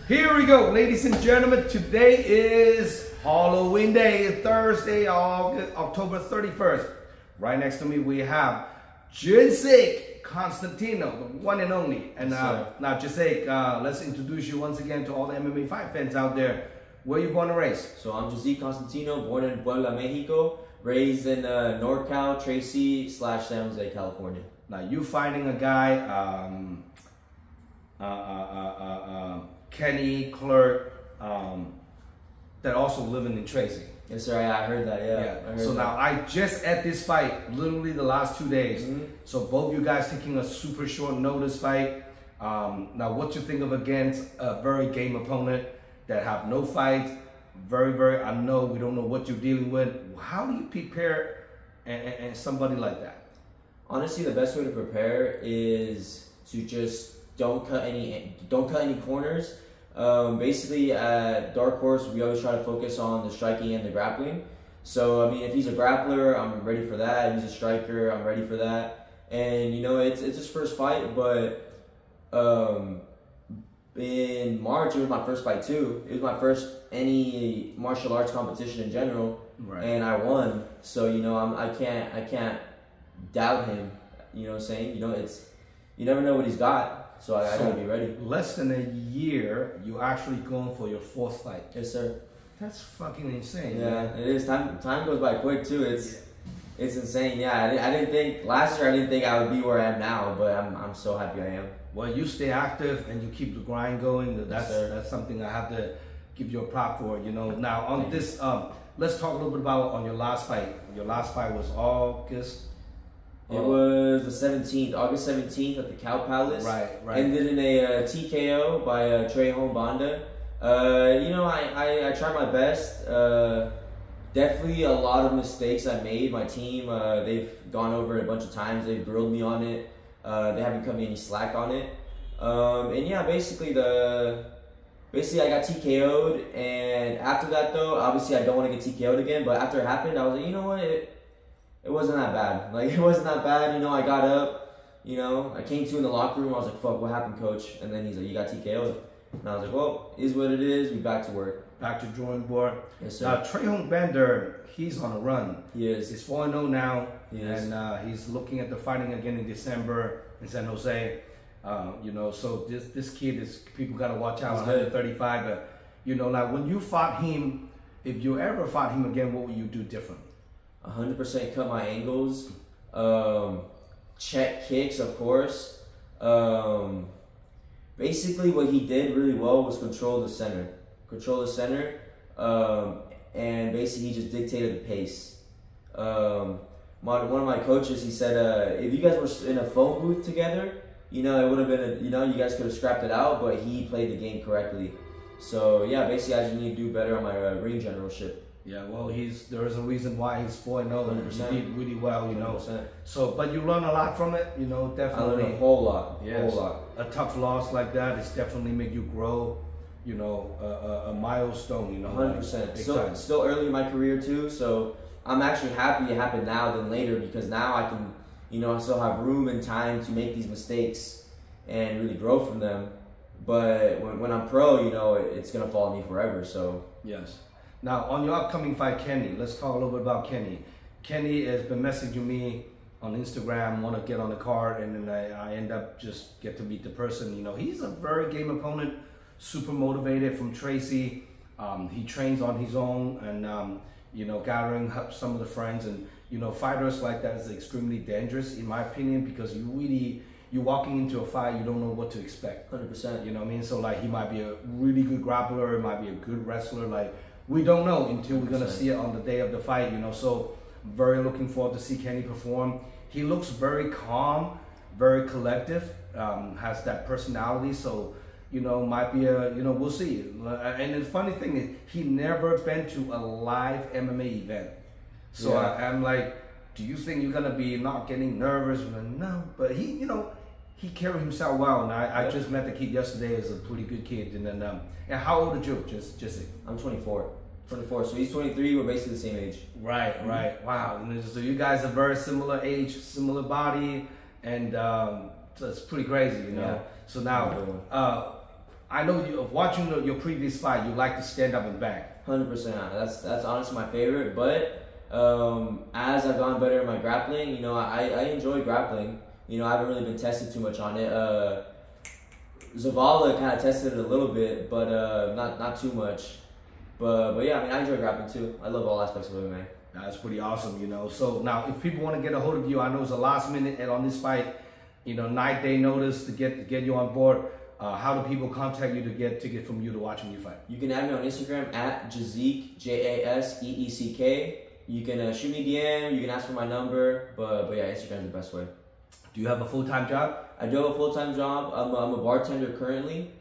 Here we go, ladies and gentlemen. Today is Halloween Day, Thursday, October 31st. Right next to me, we have Jaseeck Constantino, the one and only. And now, Jaseeck, let's introduce you once again to all the MMA fight fans out there. Where you born and raised? So I'm Jaseeck Constantino, born in Puebla, Mexico, raised in NorCal, Tracy / San Jose, California. Now you fighting a guy, Kenny Clerk, that also living in Tracy. Yes, sir. I heard that. Yeah. So now I just at this fight, literally the last 2 days. So both you guys taking a super short notice fight. Now what you think of against a very game opponent that have no fights? Very. I know we don't know what you're dealing with. How do you prepare and somebody like that? Honestly, the best way to prepare is to just don't cut any corners. Basically, at Dark Horse, we always try to focus on the striking and the grappling. So, I mean, if he's a grappler, I'm ready for that. If he's a striker, I'm ready for that. And, you know, it's his first fight, but in March, it was my first fight, too. It was my first any martial arts competition in general, and I won. So, you know, I can't doubt him. You know what I'm saying? You know, you never know what he's got. So I gotta be ready. Less than a year, you actually going for your 4th fight. Yes, sir. That's fucking insane. Yeah, man. It is. Time goes by quick too. It's insane. Yeah, I didn't think last year. I didn't think I would be where I am now, but I'm so happy I am. Well, you stay active and you keep the grind going. That's something I have to give you a prop for. You know. Now on this, let's talk a little bit about on your last fight. Your last fight was August. It was the 17th, August 17th at the Cow Palace. Right. Ended in a TKO by Trejon Banda. You know, I tried my best. Definitely a lot of mistakes I made. My team, they've gone over it a bunch of times. They've grilled me on it. They haven't cut me any slack on it. And yeah, basically I got TKO'd. And after that, though, obviously I don't want to get TKO'd again. But after it happened, I was like, you know what? It wasn't that bad. Like, it wasn't that bad. You know, I got up. You know, I came to in the locker room. I was like, fuck, what happened, coach? And then he's like, you got TKO'd. And I was like, well, is what it is. We back to work. Back to drawing board. Yes, sir. Trejon Banda, he's on a run. He is. He's 4-0 now. He is. And he's looking at the fighting again in December in San Jose. You know, so this kid is, people got to watch out. 135. But, you know, like when you fought him, if you ever fought him again, what would you do different? 100% cut my angles, check kicks, of course. Basically, what he did really well was control the center. And basically he just dictated the pace. One of my coaches, he said, if you guys were in a phone booth together, you know, it would have been, you know, you guys could have scrapped it out, but he played the game correctly. So yeah, basically I just need to do better on my ring generalship. Yeah, well, there is a reason why he's 4-0. He did really well, you know. 100%. So, but you learn a lot from it, you know, definitely. I learned a whole lot. Yes. Whole lot. A tough loss like that is definitely make you grow, you know, a milestone, you know. 100%. Still early in my career too, so I'm actually happy it happened now than later because now I can, you know, I still have room and time to make these mistakes and really grow from them. But when I'm pro, you know, it's gonna follow me forever. So yes. Now, on your upcoming fight, Kenny, let's talk a little bit about Kenny. Kenny has been messaging me on Instagram, want to get on the card, and then I end up just get to meet the person. You know, he's a very game opponent, super motivated from Tracy. He trains on his own and, you know, gathering up some of the friends. And, you know, fighters like that is extremely dangerous, in my opinion, because you're walking into a fight, you don't know what to expect. 100%. You know what I mean? So, like, he might be a really good grappler, might be a good wrestler, like, we don't know until we're gonna see it on the day of the fight, you know. So very looking forward to see Kenny perform. He looks very calm, very collective, has that personality. So, you know, might be you know, we'll see. And the funny thing is, he never been to a live MMA event. So yeah. I'm like, do you think you're gonna be not getting nervous? No, but he, you know, he carried himself well, and I just met the kid yesterday. Is a pretty good kid. And then, and how old are you? Just I'm 24. 24. So he's 23. We're basically the same age. Right. Wow. And so you guys are very similar age, similar body, and so it's pretty crazy, you know. Yeah. So now, I know you watching your previous fight, you like to stand up and bang. 100%. That's honestly my favorite. But as I've gotten better in my grappling, you know, I enjoy grappling. You know, I haven't really been tested too much on it. Zavala kind of tested it a little bit, but not too much. But yeah, I mean, I enjoy grappling too. I love all aspects of MMA. That's pretty awesome, you know. So now, if people want to get a hold of you, I know it's a last minute and on this fight, you know, 9-day notice to get you on board. How do people contact you to get ticket from you to watching you fight? You can add me on Instagram at Jaseeck, Jaseeck. You can shoot me DM. You can ask for my number. But yeah, Instagram is the best way. Do you have a full-time job? I do have a full-time job. I'm a bartender currently.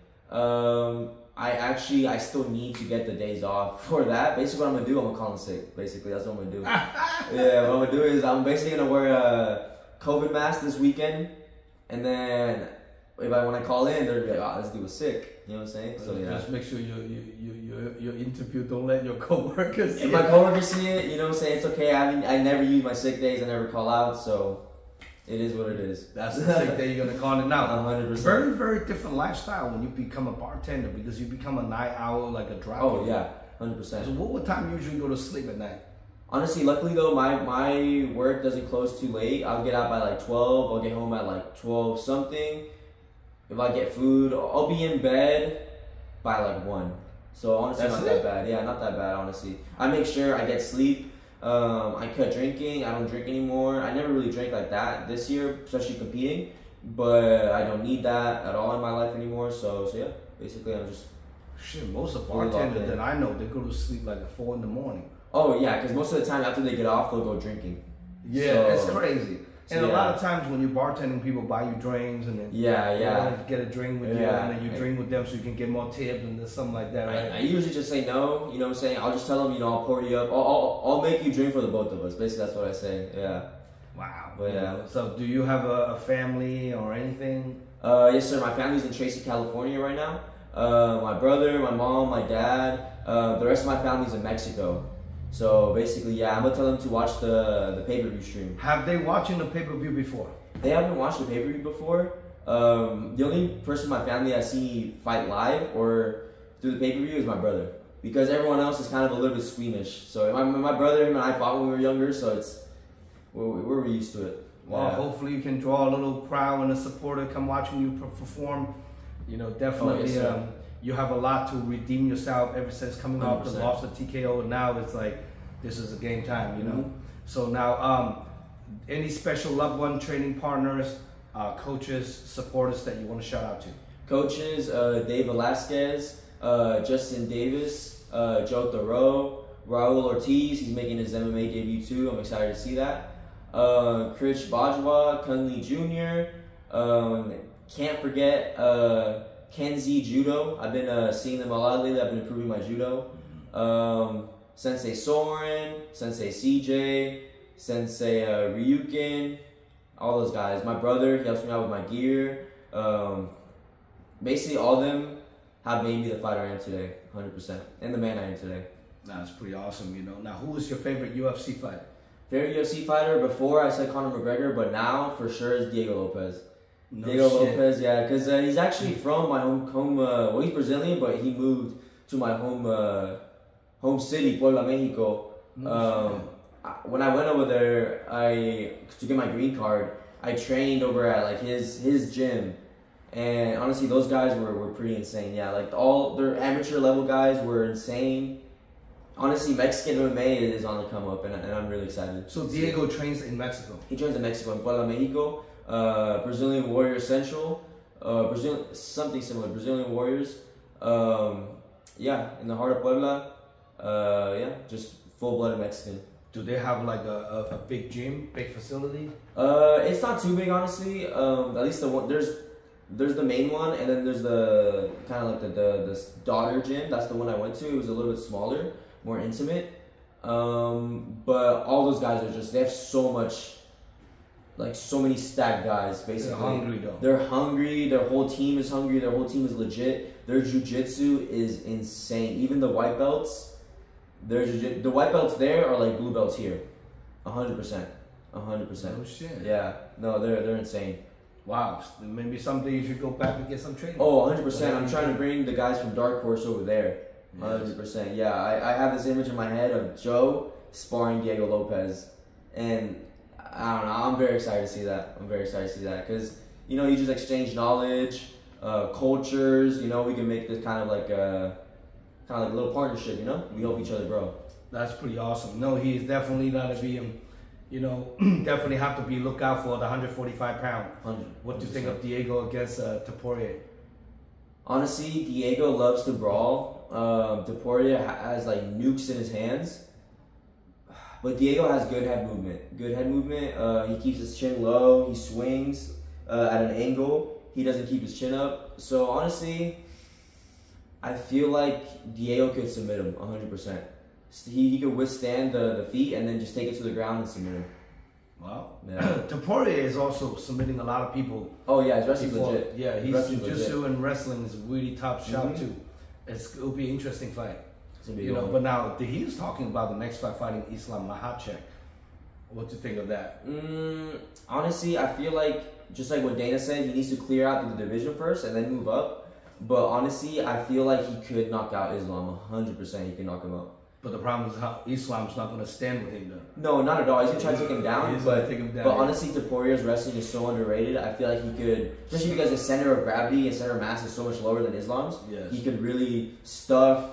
I still need to get the days off for that. Basically, what I'm gonna do, I'm gonna call in sick. Basically, that's what I'm gonna do. Yeah, what I'm gonna do is I'm basically gonna wear a COVID mask this weekend, and then when I call in, they're gonna be like, "Oh, this dude was sick." You know what I'm saying? So yeah. Just make sure your interview don't let your coworkers. If my coworkers see it, you know what I'm saying? It's okay. I never use my sick days. I never call out, so. It is what it is. That's the sick day you're gonna call it now. 100%. Very, very different lifestyle when you become a bartender because you become a night owl, like a driver. Oh yeah, 100%. So what time you usually go to sleep at night? Honestly, luckily though, my work doesn't close too late. I'll get out by like 12. I'll get home at like 12 something. If I get food, I'll be in bed by like 1. So honestly, not that bad. Yeah, not that bad. Honestly, I make sure I get sleep. I cut drinking. I don't drink anymore. I never really drank like that this year, especially competing. But I don't need that at all in my life anymore. So yeah, basically I'm just. Shit, most of the bartenders that I know, they go to sleep like at 4 in the morning. Oh yeah, because most of the time after they get off, they'll go drinking. Yeah, so, it's crazy. And a lot of times when you're bartending, people buy you drinks and then they want to get a drink with you, and then you drink with them so you can get more tips and something like that, right? I usually just say no, you know what I'm saying? I'll just tell them, you know, I'll pour you up. I'll make you drink for the both of us. Basically, that's what I say, yeah. Wow. But yeah. So do you have a family or anything? Yes, sir. My family's in Tracy, California right now. My brother, my mom, my dad. The rest of my family's in Mexico. So basically, yeah, I'm gonna tell them to watch the pay-per-view stream. Have they watching the pay-per-view before? They haven't watched the pay-per-view before. The only person in my family I see fight live or through the pay-per-view is my brother, because everyone else is kind of a little bit squeamish. So my brother, him and I fought when we were younger, so we're used to it. Well, hopefully you can draw a little crowd and a supporter come watching you perform. You know, definitely. You have a lot to redeem yourself ever since coming 100%. Off the loss of TKO. And now it's like, this is a game time, you know? Mm-hmm. So now, any special loved one, training partners, coaches, supporters that you want to shout out to? Coaches, Dave Velasquez, Justin Davis, Joe Thoreau, Raul Ortiz, he's making his MMA debut too. I'm excited to see that. Krish Bajwa, Kunli Jr., can't forget Kenzie Judo. I've been seeing them a lot lately. I've been improving my judo. Sensei Soren, Sensei CJ, Sensei Ryukin, all those guys. My brother, he helps me out with my gear. Basically, all of them have made me the fighter I am today, 100%, and the man I am today. That's pretty awesome, you know. Now, who is your favorite UFC fighter? Favorite UFC fighter? Before I said Conor McGregor, but now for sure is Diego Lopez. Lopez, yeah, because he's actually from my home. Well, he's Brazilian, but he moved to my home city, Puebla, Mexico. When I went over there, to get my green card, I trained over at like his gym, and honestly, those guys were pretty insane. Yeah, like all their amateur level guys were insane. Honestly, Mexican MMA is on the come up, and I'm really excited. So Diego trains in Mexico. He trains in Mexico, in Puebla, Mexico. Brazilian Warrior Central, something similar, Brazilian Warriors. Yeah, in the heart of Puebla. Yeah, just full-blooded Mexican. Do they have like a big gym, big facility? It's not too big, honestly. At least the one there's the main one, and then there's the kind of like the daughter gym. That's the one I went to. It was a little bit smaller, more intimate. But all those guys are they have so much. Like so many stacked guys, basically. They're hungry though. They're hungry. Their whole team is hungry. Their whole team is legit. Their jiu-jitsu is insane. Even the white belts, the white belts there are like blue belts here, 100%, 100%. Oh shit. Yeah, no, they're insane. Wow, maybe someday you should go back and get some training. Oh, 100%. I'm trying to bring the guys from Dark Horse over there. 100%. Yeah, I have this image in my head of Joe sparring Diego Lopez. And I don't know, I'm very excited to see that. Because, you know, you just exchange knowledge, cultures, you know, we can make this kind of like a little partnership, you know? We help each other grow. That's pretty awesome. No, he's definitely got to be, you know, definitely have to be look out for the 145 pound. 100%. What do you think of Diego against Topuria? Honestly, Diego loves to brawl. Topuria has like nukes in his hands. But Diego has good head movement. He keeps his chin low. He swings at an angle. He doesn't keep his chin up. So honestly, I feel like Diego could submit him 100%. He could withstand the feet and then just take it to the ground and submit him. Wow. Yeah. Topuria is also submitting a lot of people. Oh yeah, his wrestling's legit. Yeah, he's jiu-jitsu and wrestling is really top shot too. It'll be an interesting fight. You know, but now he was talking about the next fight fighting Islam Makhachev. What do you think of that? Honestly, I feel like just like what Dana said, he needs to clear out the division first and then move up. But honestly, I feel like he could knock out Islam 100%. He can knock him out. But the problem is how Islam's not going to stand with him though. No, not at all. He's going to try to take him down. But But honestly, Topuria's wrestling is so underrated. I feel like he could, especially because the center of gravity and center of mass is so much lower than Islam's, he could really stuff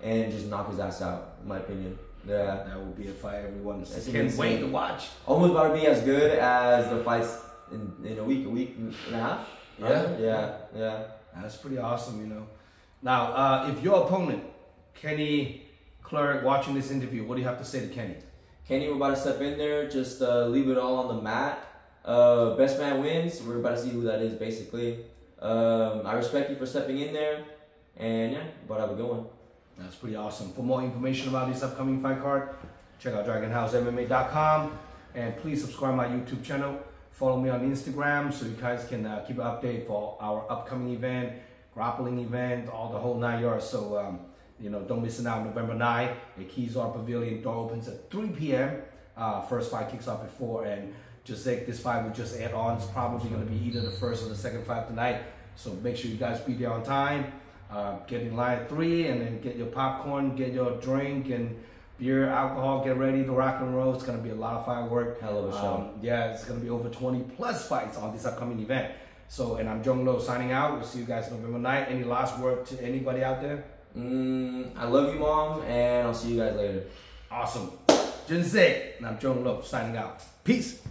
and just knock his ass out, in my opinion. Yeah. That will be a fight everyone can't wait to watch. Almost about to be as good as the fights in a week and a half. Yeah. That's pretty awesome, you know. Now, if your opponent, Kenny Cleric, watching this interview, what do you have to say to Kenny? Kenny, we're about to step in there, just leave it all on the mat. Best man wins. We're about to see who that is, basically. I respect you for stepping in there, and yeah, about to have a good one. That's pretty awesome. For more information about this upcoming fight card, check out DragonHouseMMA.com, and please subscribe to my YouTube channel. Follow me on Instagram so you guys can keep an update for our upcoming event, grappling event, all the whole 9 yards. So, you know, don't miss it out. November 9th, the Keysar Pavilion door opens at 3 p.m. First fight kicks off at 4, and Jaseeck, this fight will just add on. It's probably going to be either the first or the second fight tonight. So make sure you guys be there on time. Get in line at 3, and then get your popcorn, get your drink and beer, alcohol, get ready to rock and roll. It's going to be a lot of firework. Hell of a show. Yeah, it's going to be over 20 plus fights on this upcoming event. So, and I'm Zhong signing out. We'll see you guys November 9th. Any last word to anybody out there? I love you, Mom, and I'll see you guys later. Awesome. Jaseeck, and I'm Zhong signing out. Peace.